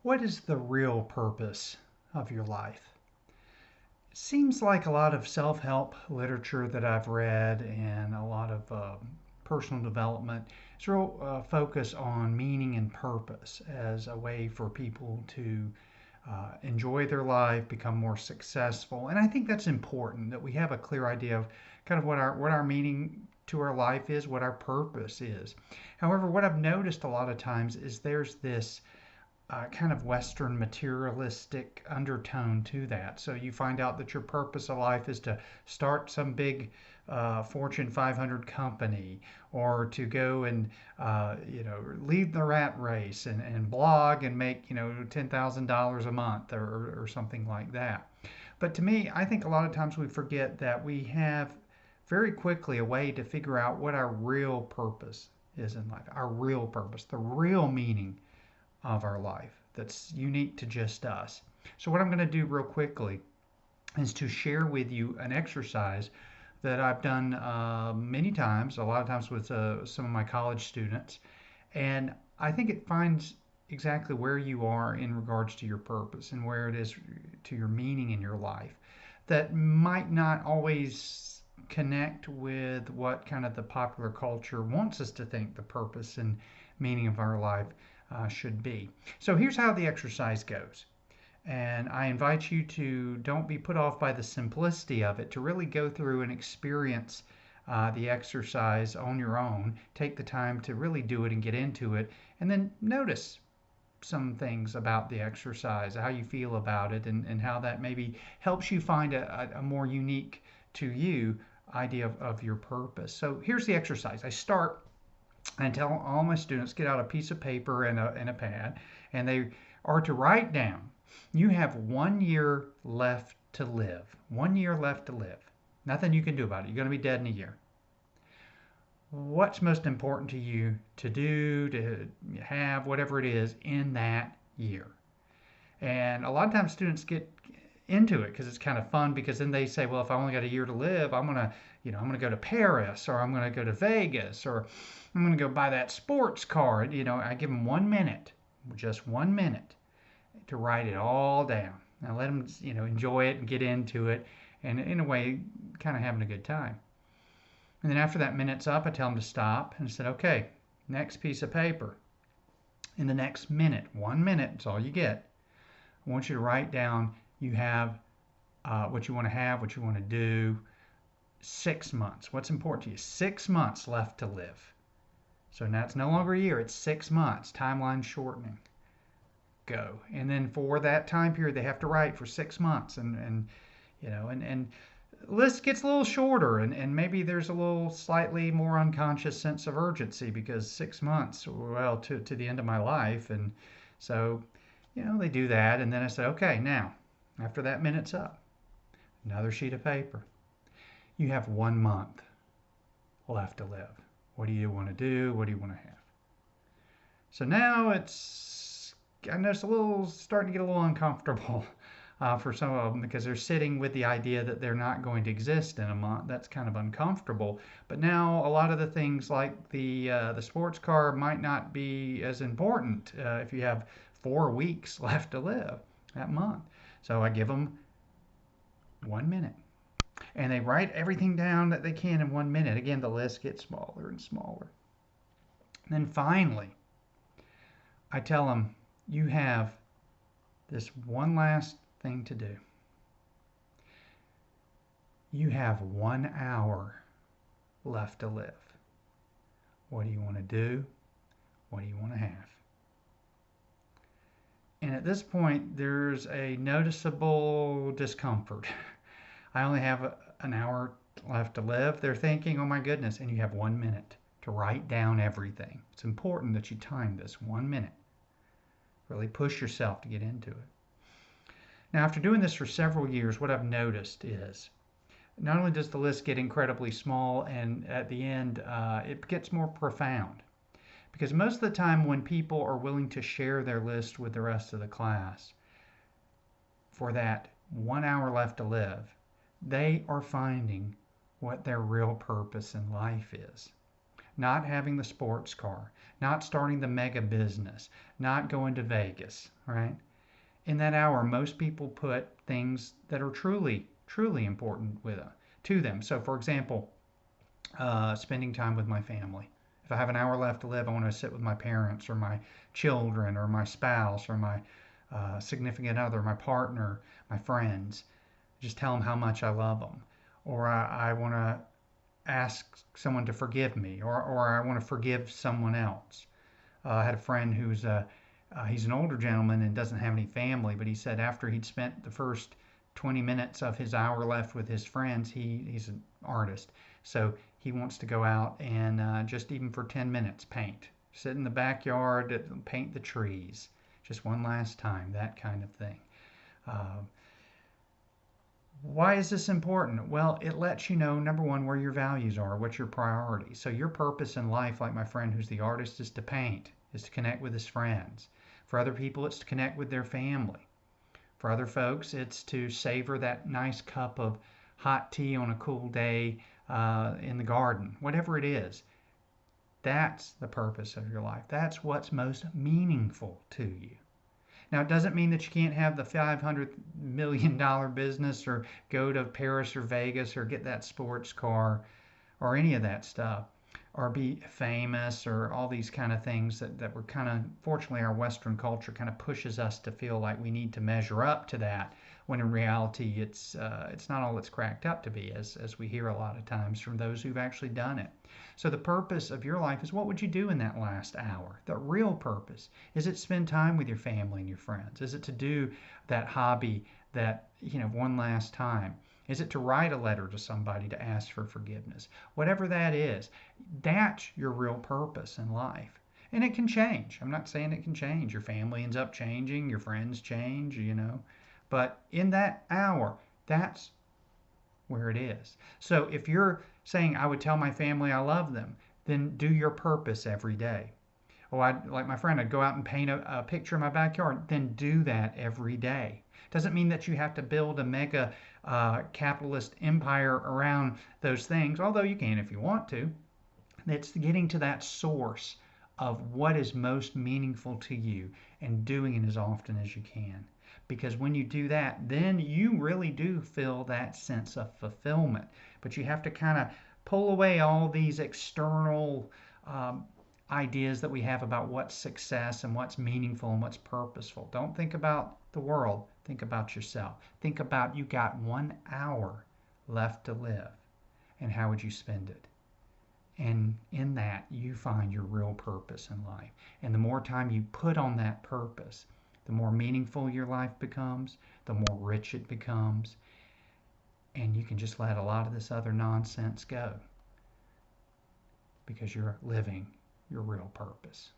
What is the real purpose of your life? It seems like a lot of self help literature that I've read and a lot of personal development is real focus on meaning and purpose as a way for people to enjoy their life, become more successful. And I think that's important that we have a clear idea of kind of what our meaning to our life is, what our purpose is. However, what I've noticed a lot of times is there's this kind of Western materialistic undertone to that. So you find out that your purpose of life is to start some big Fortune 500 company, or to go and lead the rat race and blog and make $10,000 a month, or something like that. But to me, I think a lot of times we forget that we have very quickly a way to figure out what our real purpose is in life, our real purpose, the real meaning of our life that's unique to just us. So, what I'm going to do real quickly is to share with you an exercise that I've done many times, a lot of times with some of my college students. And I think it finds exactly where you are in regards to your purpose and where it is to your meaning in your life that might not always connect with what kind of the popular culture wants us to think the purpose and meaning of our life should be. So here's how the exercise goes. And I invite you to don't be put off by the simplicity of it, to really go through and experience the exercise on your own. Take the time to really do it and get into it, and then notice some things about the exercise, how you feel about it, and how that maybe helps you find a more unique to you idea of your purpose. So here's the exercise. I start and tell all my students get out a piece of paper and a pad, and they are to write down. You have 1 year left to live. 1 year left to live. Nothing you can do about it. You're going to be dead in a year. What's most important to you to do, to have, whatever it is, in that year? And a lot of times students get into it because it's kind of fun, because then they say, well, if I only got a year to live, I'm gonna go to Paris, or I'm gonna go to Vegas, or I'm gonna go buy that sports car. I give them 1 minute, just 1 minute, to write it all down. Now let them, enjoy it and get into it, and in a way, kind of having a good time. And then after that minute's up, I tell them to stop and said, okay, next piece of paper. In the next minute, 1 minute, it's all you get. I want you to write down you have what you want to have, what you want to do. 6 months. What's important to you? 6 months left to live. So now it's no longer a year, it's 6 months. Timeline shortening. Go. And then for that time period, they have to write for 6 months. And list gets a little shorter, and maybe there's a little slightly more unconscious sense of urgency, because 6 months, well, to the end of my life. And so, they do that. And then I said, okay, now, after that minute's up, another sheet of paper. You have 1 month left to live. What do you want to do? What do you want to have? So now I know it's starting to get a little uncomfortable for some of them, because they're sitting with the idea that they're not going to exist in a month. That's kind of uncomfortable. But now a lot of the things like the sports car might not be as important if you have 4 weeks left to live that month. So I give them 1 minute, and they write everything down that they can in 1 minute. Again, the list gets smaller and smaller. And then finally, I tell them, you have this one last thing to do. You have 1 hour left to live. What do you want to do? What do you want to have? And at this point, there's a noticeable discomfort. I only have an hour left to live. They're thinking, oh my goodness, and you have 1 minute to write down everything. It's important that you time this 1 minute. Really push yourself to get into it. Now, after doing this for several years, what I've noticed is not only does the list get incredibly small, and at the end, it gets more profound. Because most of the time, when people are willing to share their list with the rest of the class for that 1 hour left to live, they are finding what their real purpose in life is. not having the sports car, not starting the mega business, not going to Vegas, right? In that hour, most people put things that are truly, truly important to them. So, for example, spending time with my family. If I have an hour left to live, I want to sit with my parents or my children or my spouse or my significant other, my partner, my friends. Just tell them how much I love them. Or I want to ask someone to forgive me, or I want to forgive someone else. I had a friend he's an older gentleman and doesn't have any family, but he said after he'd spent the first 20 minutes of his hour left with his friends, he's an artist. So he wants to go out and just even for 10 minutes paint. Sit in the backyard, paint the trees, just one last time, that kind of thing. Uh, why is this important? Well, it lets you know, number one, where your values are, what your priorities. So your purpose in life, like my friend who's the artist, is to paint, is to connect with his friends. For other people, it's to connect with their family. For other folks, it's to savor that nice cup of hot tea on a cool day in the garden. Whatever it is, that's the purpose of your life. That's what's most meaningful to you. Now, it doesn't mean that you can't have the $500 million business or go to Paris or Vegas or get that sports car or any of that stuff or be famous or all these kind of things that we're kind of, fortunately, our Western culture kind of pushes us to feel like we need to measure up to that, when in reality it's not all it's cracked up to be, as we hear a lot of times from those who've actually done it. So the purpose of your life is, what would you do in that last hour? The real purpose is it spend time with your family and your friends? Is it to do that hobby that one last time? Is it to write a letter to somebody to ask for forgiveness? Whatever that is, that's your real purpose in life. And it can change. I'm not saying it can change. Your family ends up changing, your friends change. But in that hour, that's where it is. So if you're saying, I would tell my family I love them, then do your purpose every day. Oh, like my friend, I'd go out and paint a picture in my backyard. Then do that every day. Doesn't mean that you have to build a mega capitalist empire around those things, although you can if you want to. It's getting to that source of what is most meaningful to you and doing it as often as you can. Because when you do that, then you really do feel that sense of fulfillment. But you have to kind of pull away all these external ideas that we have about what's success and what's meaningful and what's purposeful. Don't think about the world, think about yourself. Think about, you got 1 hour left to live, and how would you spend it? And in that, you find your real purpose in life. And the more time you put on that purpose, the more meaningful your life becomes, the more rich it becomes, and you can just let a lot of this other nonsense go because you're living your real purpose.